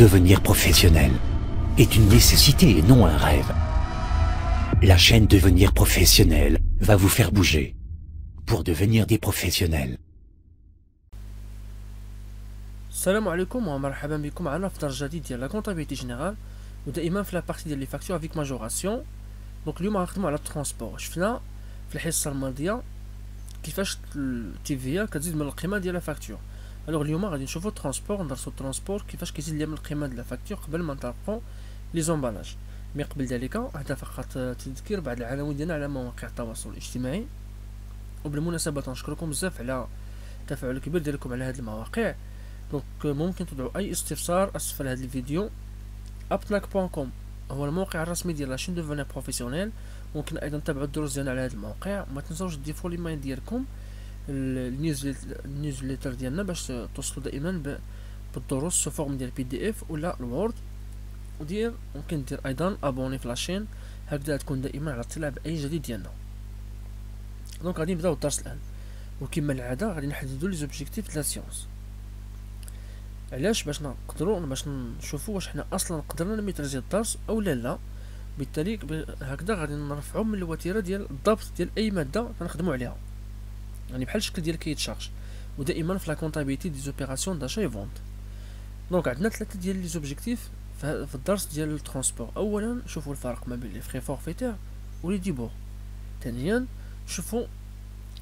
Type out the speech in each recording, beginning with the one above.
Devenir professionnel est une nécessité et non un rêve. La chaîne Devenir professionnel va vous faire bouger pour devenir des professionnels. السلام عليكم ومرحبا بكم معنا في درس جديد ديال لا كونطابيلتي جينيرال، ودائما في لابارتي ديال لي فاكتور افيك ماجوراسيون. دونك اليوم غنخدمو على الترونسبور. شفنا في الحصه الماضيه كيفاش التيفيا كتزيد من القيمه ديال لا فاكتور. الوغ اليوم غادي نشوفو الترونسبور، ندرسو الترونسبور كيفاش كيزيد ليا من القيمه ديال لا فاكتور قبل ما نطلقو لي زومبالاج. مي قبل ذلك هذا فقط تذكير بعض العناوين ديالنا على مواقع التواصل الاجتماعي. وبالمناسبه نشكركم بزاف على التفاعل الكبير ديالكم على هذه المواقع. دونك ممكن تدعو اي استفسار اسفل هذا الفيديو. aptnac.com هو الموقع الرسمي ديال لاشين دوفونير بروفيسيونيل. ممكن ايضا تتابعوا الدروس ديالنا على هذا الموقع. ما تنساوش تضيفوا الايميل ديالكم النيوزليتر ديالنا باش توصلوا دائما بالدروس سو فورم ديال PDF ولا الوورد. ممكن دير ايضا ابوني في لاشين، هكذا تكون دائما على اطلاع باي جديد ديالنا. دونك غادي نبداو الدرس الان، وكما العاده غادي نحددوا لي زوبجيكتيف ديال لا سيونس. علاش؟ باش نشوفوا واش حنا اصلا قدرنا نميتريزي الدرس او لا. بالتالي هكذا غادي نرفعوا من الوتيره ديال الضبط ديال اي ماده كنخدموا عليها، يعني بحال الشكل ديال كيت شارج. ودائما في لا كونطابيلتي دي زوبيراسيون داشا اي فونت. دونك عندنا ثلاثه ديال لي زوبجيكتيف في الدرس ديال الترونسبور. اولا نشوفوا الفرق ما بين لي فري فورفيتير و لي ديبور. ثانيا نشوفوا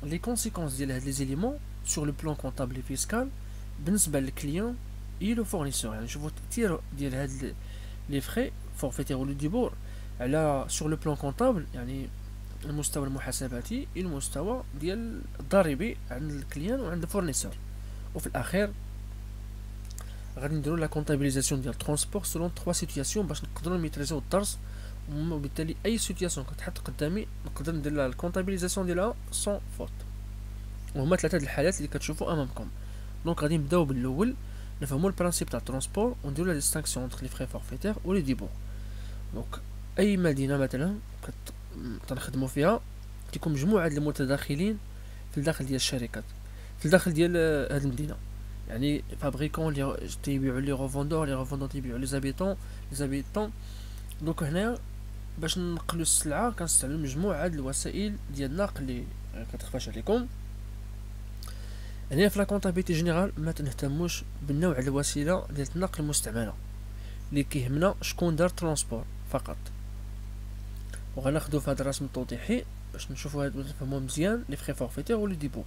لي كونسيكونس ديال هاد لي زيليمون سور لو بلان كونطابل فيسكال بالنسبه للكليون اي لو فورنيسور. يعني نشوفوا التاثير ديال هاد لي فري فورفيتير و لي ديبور على سور لو بلان كونطابل، يعني المستوى المحاسباتي المستوى ديال الضريبي عند الكليان وعند الفورنيسور. وفي الاخير غادي نديرو لا كونطابيليزاسيون ديال الترونسبور سولون 3 سيتوياسيون باش نقدروا نميتريزيو الدرس. وبالتالي اي سيتوياسيون كتحط قدامي نقدر ندير لها الكونطابيليزاسيون ديالها سون فوت. وهما ثلاثه د الحالات اللي كتشوفوا امامكم. دونك غادي نبداو بالاول، نفهموا البرانسيب تاع الترونسبور ونديرو لا ديستانكسيون انتر لي فري فورفيتير و لي ديبور. دونك اي مدينه مثلا تنخدموا فيها كيكون مجموعه ديال المتداخلين في الداخل ديال الشركات، في الداخل ديال هذه المدينه. يعني فابريكون اللي تيبيعوا لي ريفوندور تيبيعوا لي زابيتون. دونك هنا باش ننقلوا السلعه كنستعملوا مجموعه د الوسائل ديال النقل اللي كتخفاش عليكم. هنا في لا كونطابيلتي جينيرال ما تنهتموش بالنوع الوسيله ديال النقل المستعمله، اللي كيهمنا شكون دار ترونسبور فقط. وغناخدو في هذا الرسم التوضيحي باش نشوفوا هاد نفهموا مزيان لي فري فورفيتير و لي ديبو.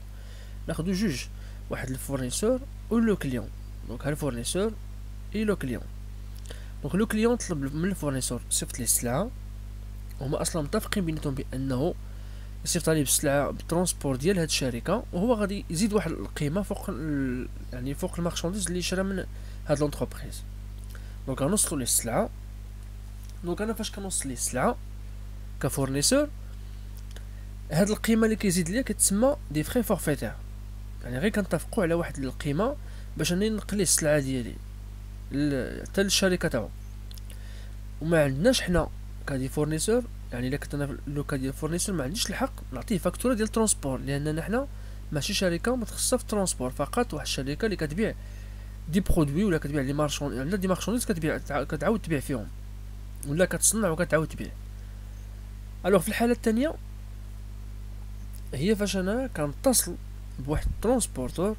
ناخدو جوج، واحد الفورنيسور و لو كليون. دونك ها الفورنيسور اي لو كليون. دونك لو كليون طلب من الفورنيسور صيفط ليه السلعه، هما اصلا متفقين بيناتهم بانه يصيفط عليه بالسلعه بالترونسبور ديال هاد الشركه، وهو غادي يزيد واحد القيمه فوق يعني فوق المارشانديز اللي شرا من هاد لونتربريز. دونك غنوصلوا ليه السلعه. دونك انا فاش كنوصل ليه السلعه كفورنيسور، هاد القيمه اللي كيزيد ليا كتسمى دي فري فورفيتير. يعني غير كنتفقوا على واحد القيمه باش انني ننقل ليه السلعه ديالي حتى للشركه تاعو. وما عندناش حنا كدي فورنيسور، يعني الا كنت انا في لوكا ديال فورنيسور ما عنديش الحق نعطيه فاكتوره ديال ترونسبور، لاننا حنا ماشي شركه متخصصه في الترونسبور، فقط واحد الشركه اللي كتبيع دي برودوي ولا كتبيع لي مارشون، يعني دي مارشونديز كتعاود تبيع فيهم، ولا كتصنع وكتعاود تبيع. الوغ في الحاله الثانيه هي فاش انا كنتصل بواحد الترونسبورتور،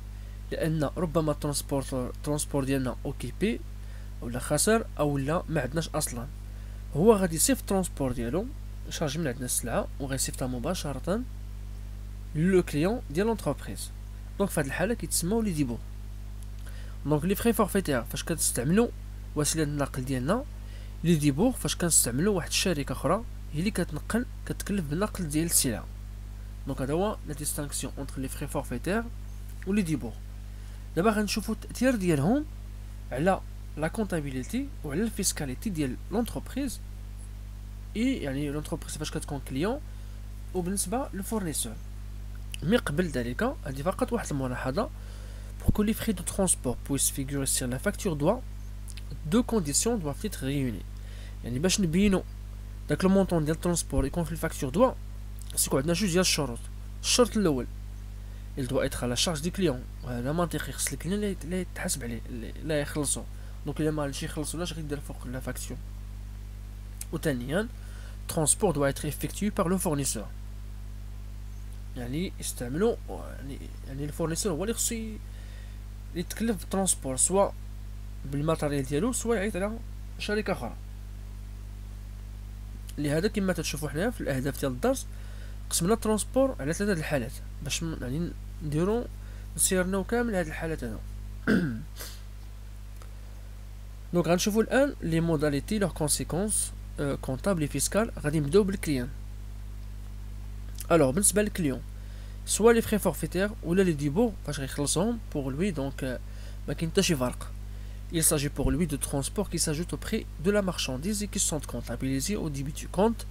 لان ربما الترونسبور ديالنا اوكيبي ولا خسر او لا ما عندناش اصلا. هو غادي يصيفط الترونسبور ديالو شارجي من عندنا السلعه وغيصيفطها مباشره لو كليون ديال لونتربريز. دونك في هذه الحاله كيتسموا لي ديبو. دونك لي فري فورفيتير فاش كتستعملوا وسيله النقل ديالنا، لي ديبور فاش كنستعملوا واحد الشركه اخرى هي اللي كتكلف بالنقل ديال السلعه. دونك هذا هو لا ديستانكسيون انتر لي فري فورفيتير و لي ديبور. دابا غنشوفوا التاثير ديالهم على لا كونطابيلتي وعلى الفيسكاليتي ديال لونتربريز، يعني لونتربريز فاش كتكون كليون وبالنسبه للفورنيسور. مي قبل ذلك هذه فقط واحد الملاحظه. pour que les frais de transport puissent figurer sur la facture deux conditions doivent être réunies. يعني باش نبينوا داك المونطون ديال الترونسبور يكون في الفاكتور سيكون عندنا جوج ديال الشروط. الشرط الاول il doit être à la charge du client، وهذا منطقي، خص الكليون اللي يتحاسب عليه لا يخلصو. دونك الا ما غاديش يخلصولاش غيدير فوق لا فاكتور. وثانيا transport doit être effectué par le fournisseur، يعني يستعملوا يعني الفورنيسور هو اللي خصو يتكلف بالترونسبور، سواء بالماتيريال ديالو سواء يعيط على شركه اخرى. لهذا كما تشوفوا حنا في الاهداف ديال الدرس قسمنا الترونسبور على 3 الحالات باش يعني نديرو نسيرناو كامل هاد الحالات هادو. دونك غنشوفوا الان لي موداليتي لور كونسيكونس كونطابل فيسكال. غادي نبداو بالكليان. الوغ بالنسبه للكليون سوا لي فري فورفيتير ولا لي ديبو فاش غيخلصهم بوغ لوي، دونك ما كاين حتى شي فرق. Il s'agit pour lui de transport qui s'ajoute au prix de la marchandise et qui sont comptabilisés au débit du compte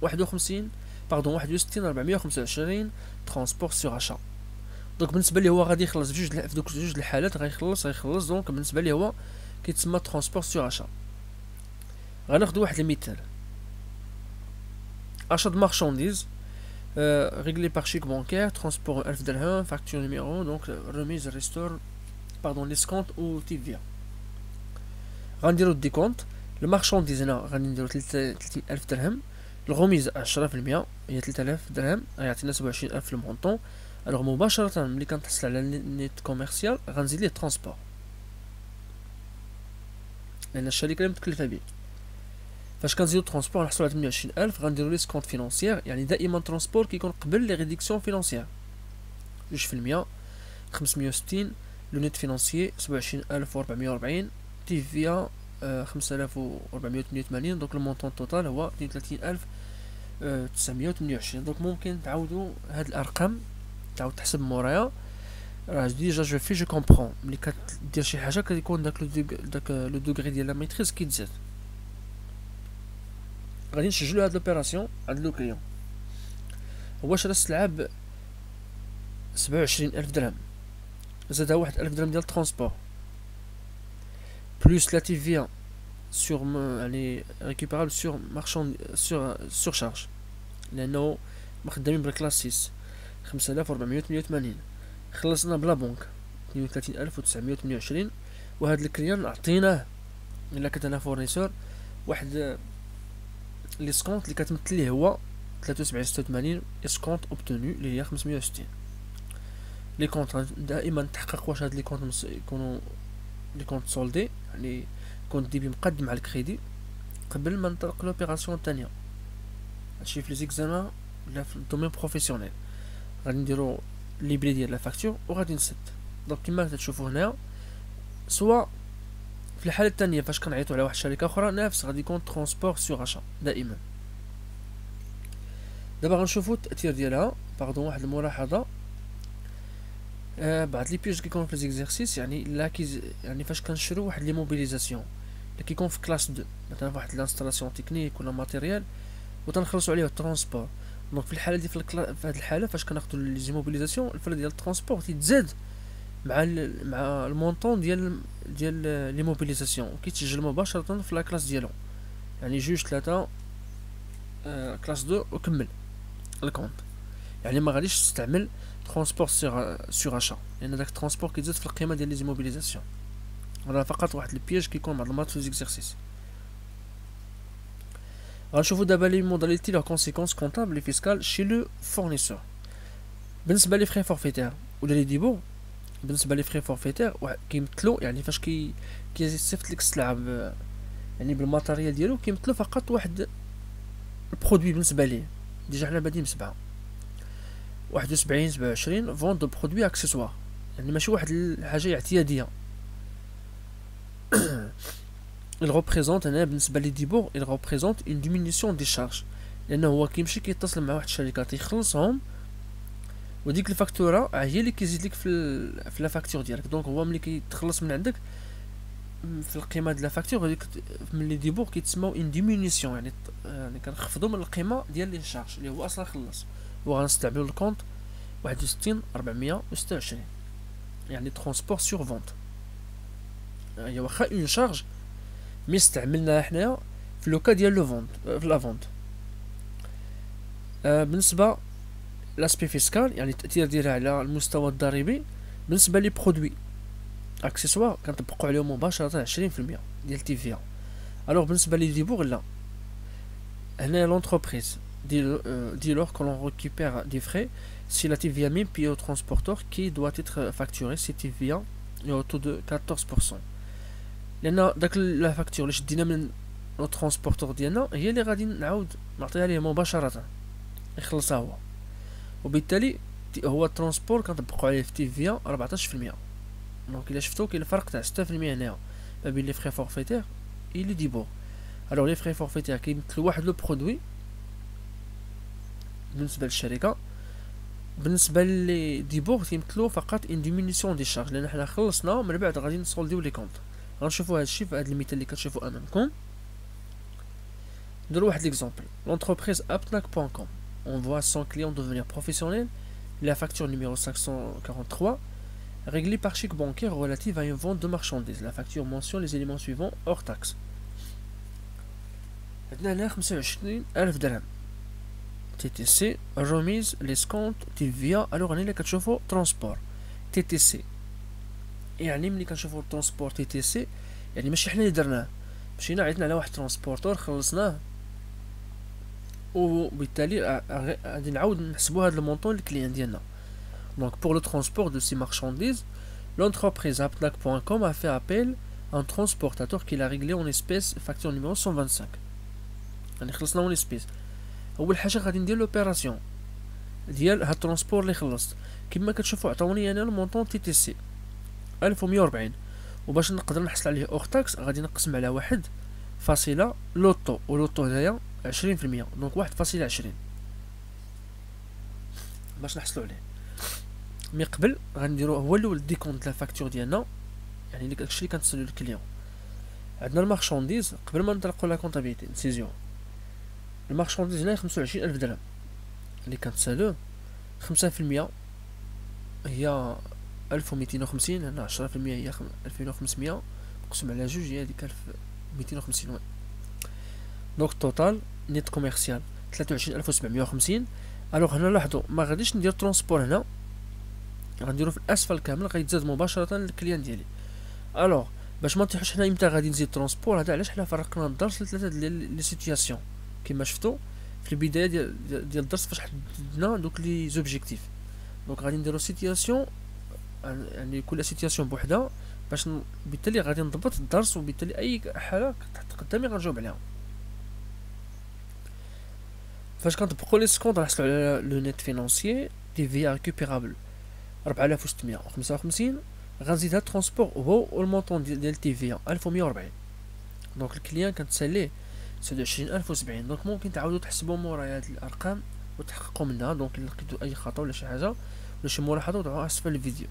61,425 transport sur achat. دونك بالنسبه ليه هو غادي يخلص في دوك جوج الحالات غيخلص دونك بالنسبه ليه هو كيتسمى ترونسبور سور achat. غناخذ واحد المثال. achat de marchandise réglé par chèque bancaire, transport 1000 درهم, facture numéro, donc remise, restore, pardon, l'escompte ou TVA. غنديرو الديكونت. المارشانديز هنا غادي نديرو 30000 درهم، الغميز 10% هي 3000 درهم غيعطينا 27000 في المونطون. الوغ مباشرة ملي كنتحصل على النيت كوميرسيال غنزيد ليه الترونسبور لأن الشركة اللي متكلفة به. فاش كنزيدو الترونسبور نحصلو على 28000 غنديرو ليه سكونت فينونسيير، يعني دائما ترونسبور كيكون قبل لي ريديكسيون فينونسيير 2% 560. لو نيت فينونسيي 27440 تي في 5488. دونك المونطون توتال هو 32928. دونك ممكن تعاودوا هاد الارقام تعاود تحسب مورايا. راه ديجا جو في جو كومبرون ملي كدير شي حاجه كيكون داك لو دوغري ديال لا ميتريز كيتزاد. غادي نسجلو هاد لوبيراسيون عند لو كليون. هو شرا السلعه ب 27000 درهم، زادها واحد 1000 درهم ديال الترونسبور بلوس لا تي في سور يعني ريكوبيرابل سور مارشون سور شارج لانه مخدمين بالكلاس 6 5488. خلصنا بلا بنك 32928. وهاد الكليان عطيناه الا كنت انا فورنيسور واحد لي سكونت اللي كتمثل ليه هو 7386 اسكونت اوبتوني اللي هي 560. لي كونط دائما تحقق واش هاد لي كونط يكونوا لي كونط سولدي، يعني كونت ديبي مقدم على الكريدي قبل ما نطلق لوبيراسيون الثانيه. هادشي في لي زيكزامان ولا في الدومين بروفيسيونيل غادي نديرو ليبري ديال لا فاكتور وغادي نسد. دونك كما كتشوفوا هنا سواء في الحاله الثانيه فاش كنعيطوا على واحد الشركه اخرى نفس غادي يكون ترونسبور سور اشا دائما. دابا غنشوفوا التاثير ديالها. باردون واحد الملاحظه بعض لي بيج كيكون في ليزيكزارسيس يعني لا يعني فاش كنشرو واحد لي موبيليزاسيون اللي كيكون في كلاس 2 مثلا واحد لانستالاسيون تكنيك ولا ماتيريال وتنخلصوا عليه الترونسبور. دونك في الحاله دي في هذه الحاله فاش كناخذوا لي موبيليزاسيون الفرق ديال الترونسبور تيتزاد مع المونطون ديال لي موبيليزاسيون وكيتسجل مباشره في لا كلاس ديالو، يعني 2 3 كلاس 2 وكمل الكونت. يعني ما غاديش تستعمل ترونسبور سور اشا لان داك الترونسبور كيتزاد في القيمه ديال لي موبيليزاسيون. راه فقط واحد البياج كيكون بعض المرات في ليزيكزارسيس. غنشوفوا دابا لي موداليتي لو كونسيكونس كونطابل فيسكال شي لو فورنيسور. بالنسبه لي فري فورفيتير ولا لي ديبو، بالنسبه لي فري فورفيتير كيمثلوا يعني فاش كيصيفط لك السلعه يعني بالماتيريال ديالو كيمثلوا فقط واحد البرودوي. بالنسبه ليه ديجا حنا بادين بسبعه 71 27 فون دو برودوي اكسسوار، يعني ماشي واحد الحاجه اعتياديه. il représente هنا بالنسبه لي ديبور il représente une diminution des charges لانه هو كيمشي كيتصل مع واحد الشركه تيخلصهم وديك الفاكتوره هي اللي كيزيد لك في لا فاكتور ديالك. دونك هو ملي كيتخلص من عندك في القيمه ديال لا فاكتور هذيك من لي ديبور كيتسموا ان ديمينيسيون، يعني كنخفضوا من القيمه ديال لي شارج اللي هو اصلا خلص. وغنستعملوا الكونت 61 426 يعني ترونسبور سور فونت. هي واخا اون شارج مي استعملناها حنايا في لوكا ديال لو فونت في لا فونت. بالنسبه لاسبي فيسكال يعني التاثير ديالها على المستوى الضريبي بالنسبه لي برودوي اكسسوار كنطبقوا عليهم مباشره 20% ديال تي في. الوغ بالنسبه لي ديبوغ لا، هنا لونتربريز dès lors que l'on récupère des frais, si la TVA même payée au transporteur qui doit être facturé, c'est TVA au taux de 14%. لأن داك لا فاكتور اللي شدينا من لو ترونسبورتور ديالنا هي اللي غادي نعاود نعطيها ليه مباشرة يخلصها هو، وبالتالي هو الترونسبور كنطبقوا عليه في TVA 14%. دونك الا شفتو كاين الفرق تاع 6% هنايا ما بين لي فري فورفيتير اي لي ديبور. الوغ لي فري فورفيتير كيمثلوا واحد لو برودوي بالنسبه للشركه، بالنسبه لي ديبور كيمثلوا فقط ان ديمينيسيون دي شارج، لان حنا خلصنا من بعد غادي نسولديو لي كونط. غنشوفوا هادشي في هاد المثال اللي كتشوفوا امامكم. نديرو واحد ليكزامبل. L'entreprise aptnac.com envoie son client devenir professionnel la facture numéro 543 réglée par chèque bancaire relative à une vente de marchandises. La facture mentionne les éléments suivants hors taxe. عندنا هنا 25,000 درهم تي تي سي، الرميز ليسكونت تي فيا. الوغ هنا اللي كتشوفوا ترونسبور تي تي سي، يعني ملي كنشوفوا ترونسبور تي تي سي يعني ماشي حنا اللي درناه، مشينا عيطنا على واحد ترونسبورتور خلصناه، وبالتالي غادي نعاود نحسبوا هاد المونطون للكليان ديالنا. دونك pour le transport de ces marchandises, l'entreprise aptnac.com a fait appel à un transportateur qui l'a réglé en espèces, facture numéro 125. يعني خلصنا اون اسبيس. اول حاجه غادي ندير لوبيراسيون ديال هاد الترونسبور اللي خلصت. كما كتشوفوا عطاوني انا المونطون تي تي سي 1140، وباش نقدر نحصل عليه اوغ تاكس غادي نقسم على 1 لوطو، ولوطو هنايا 20%، دونك 1.20 باش نحصلوا عليه. مي قبل غنديرو هو الاول ديكونت ديال الفاكتور ديالنا، يعني داكشي اللي كنتسالو للكليون. عندنا المارشانديز قبل ما نطلقوا لا كونطابيليتي نسيزيون. المارشانديز هنا 25,000 درهم اللي كنتسالوه 5% هي 1250، هنا 10% هي 2500 مقسوم على جوج هي هذيك 1250. دونك توتال نيت كوميرسيال 23,750. الوغ هنا لاحظوا ما غاديش ندير ترونسبور هنا، غنديرو في الاسفل كامل غيتزاد مباشره للكليان ديالي. الوغ باش ما نطيحوش حنا امتى غادي نزيد ترونسبور، هذا علاش حنا فرقنا الدرس لثلاثه ديال لي سيتوياسيون كما شفتوا في البدايه ديال الدرس فاش حددنا دوك لي زوبجيكتيف. دونك غادي نديرو سيتوياسيون، يعني كل سيتوياسيون بوحدها باش بالتالي غادي نضبط الدرس، وبالتالي اي حاله تحت قدامي غنجاوب عليها. فاش كنطبقوا لي سكونط غنحصلوا على لو نيت فينانسيي دي فيا ريكوبيرابل 4655، غنزيدها ترونسبور هو المونطون ديال تي فيا 1140. دونك الكليان كنتساليه 29,070. دونك ممكن تعاودوا تحسبوا مورايا هاد الارقام وتحققوا منها. دونك الا لقيتوا اي خطا ولا شي حاجه ولا شي ملاحظه وضعوها اسفل الفيديو.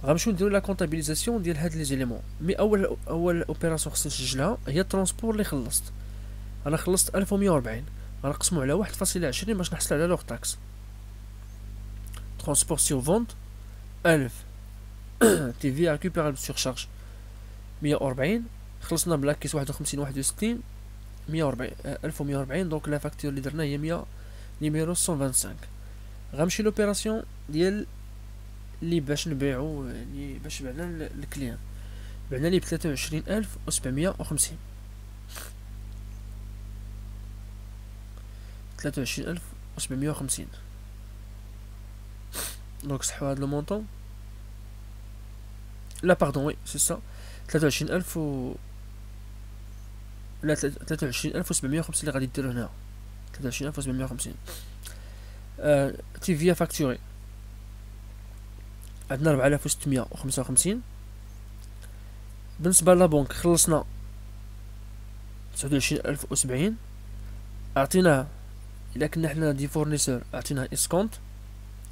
غنمشيو نديرو لا كونطابيليزاسيون ديال هاد لي زيليمون. مي اول اوبيراسيون خصني نسجلها هي الترونسبور اللي خلصت. انا خلصت 1140 غنقسمو على 1.20 باش نحصل على لوغ تاكس. ترونسبور سيغ فونت 1000 تي في ريكوبيرابل سور شارج 140، خلصنا بلاكيس 51 140 1140. دونك لا فاكتور اللي درنا هي 100 نيميرو 125. غنمشي لوبيراسيون ديال اللي باش نبيعو، يعني باش بعنا للكليان، بعنا ليه ب 23,750 23,750. دونك صحوا هاد لو مونطون، لا باردون وي سي سا 23,000 لا 23,750 اللي غادي ديرو هنا 23,750. تي فيا فاكتوري عندنا 4,655. بالنسبه لابونك خلصنا 29,070، اعطيناه الا كنا حنا دي فورنيسور اعطيناه اسكونت،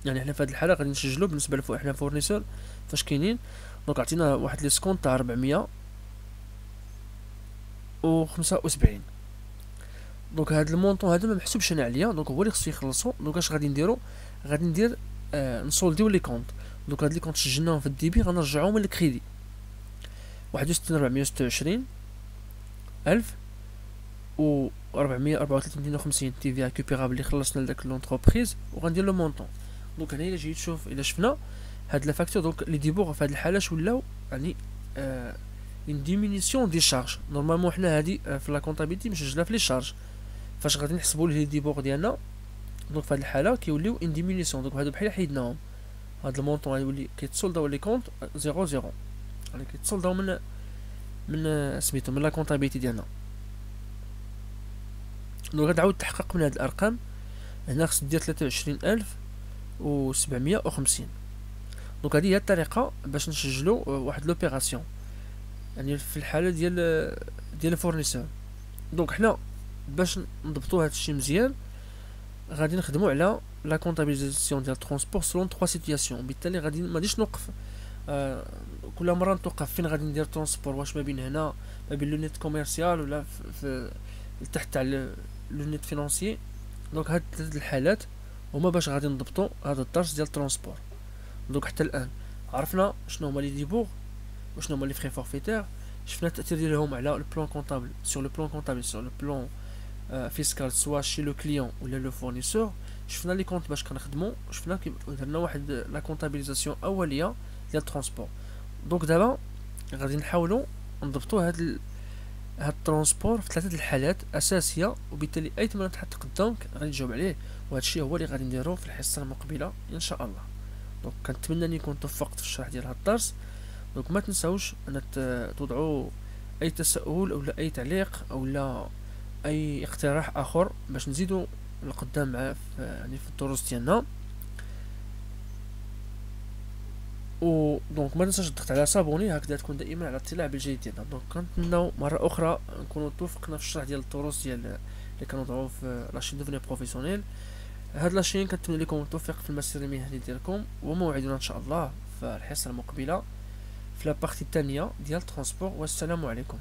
يعني حنا في هذه الحاله غادي نسجلو بالنسبه لفوق حنا فورنيسور فاش كاينين. دونك عطينا واحد ليسكونت تاع 475. دونك هاد المونطون هذا ما محسوبش انا عليا، دونك هو اللي خصو يخلصو. دونك اش غادي نديرو، غادي ندير نسولديو لي كونط. دونك هاد لي كونط سجلناهم في الديبي غنرجعوهم للكريدي 61,426 1000 و 434,250 تي في ريكوبيرابل اللي خلصنا لداك لونتربريز، وغندير لو مونطون. دونك هنا الا جيت تشوف الا شفنا هاد لا فاكتور دونك لي ديبوغ في هاد الحالات ولاو يعني اون ديمينيسيون دي شارج. نورمالمون حنا هادي في لا كونطابيلتي مسجله في لي شارج، فاش غادي نحسبوا لي ديبوغ ديالنا دونك في هاد الحاله كيوليو اون ديمينيسيون. دونك هادو بحال حيدناهم، هاد المونطون غيولي كيتصولداو لي كونط 0 يعني كيتصولداو من سميتو من لا كونطابيلتي ديالنا. دونك غتعاود تحقق من هاد الارقام. هنا خص دير 23750. دونك هذه هي الطريقه باش نسجلوا واحد لوبيراسيون يعني في الحاله ديال الفورنيسور. دونك حنا باش نضبطوا هذا الشيء مزيان غادي نخدموا على لا كونطابيليزاسيون ديال الترونسبور سلون 3 سيتوياسيون. بالتالي غادي ما غاديش نوقف كل مره نتوقف فين غادي ندير ترونسبور، واش ما بين هنا ما بين لو نيت كوميرسيال ولا في تحت تاع لو نيت فينانسيي. دونك هاد الحالات هما باش غادي نضبطوا هذا الدرس ديال الترونسبور. دونك حتى الان عرفنا شنو هما لي ديبوغ وشنو هما لي فري فورفيتير، شفنا التاثير ديالهم على البلان كونطابل سور لو بلان فيسكال سوا شي لو كليون ولا لو فورنيسور. شفنا لي كونط باش كنخدموا، شفنا درنا واحد لا كونطابيليزاسيون اوليه ديال الترونسبور. دونك دابا غادي نحاولوا نضبطوا هاد الترونسبور في 3 الحالات اساسيه، وبالتالي اي تمرين تحط قدامك غادي تجاوب عليه، وهذا الشيء هو اللي غادي نديرو في الحصه المقبله ان شاء الله. دونك كنتمنى اني كنت توفقت في الشرح ديال هذا الدرس. دونك ما تنساوش ان توضعوا اي تساؤل او اي تعليق او اي اقتراح اخر باش نزيدوا لقدام مع يعني في الدروس ديالنا. و دونك ما تنساش تضغط على صابوني هكذا تكون دائما على اطلاع بالجديد ديالنا. دونك كنتمناو مره اخرى نكونوا توفقنا في الشرح ديال الدروس ديال اللي كنوضعوا في لاشين دوفني بروفيسيونيل. هاد لاشين كنتمنى لكم التوفيق في المسيره المهنيه ديالكم، وموعدنا ان شاء الله في الحصه المقبله في لابارتي الثانيه ديال الترونسبور. والسلام عليكم.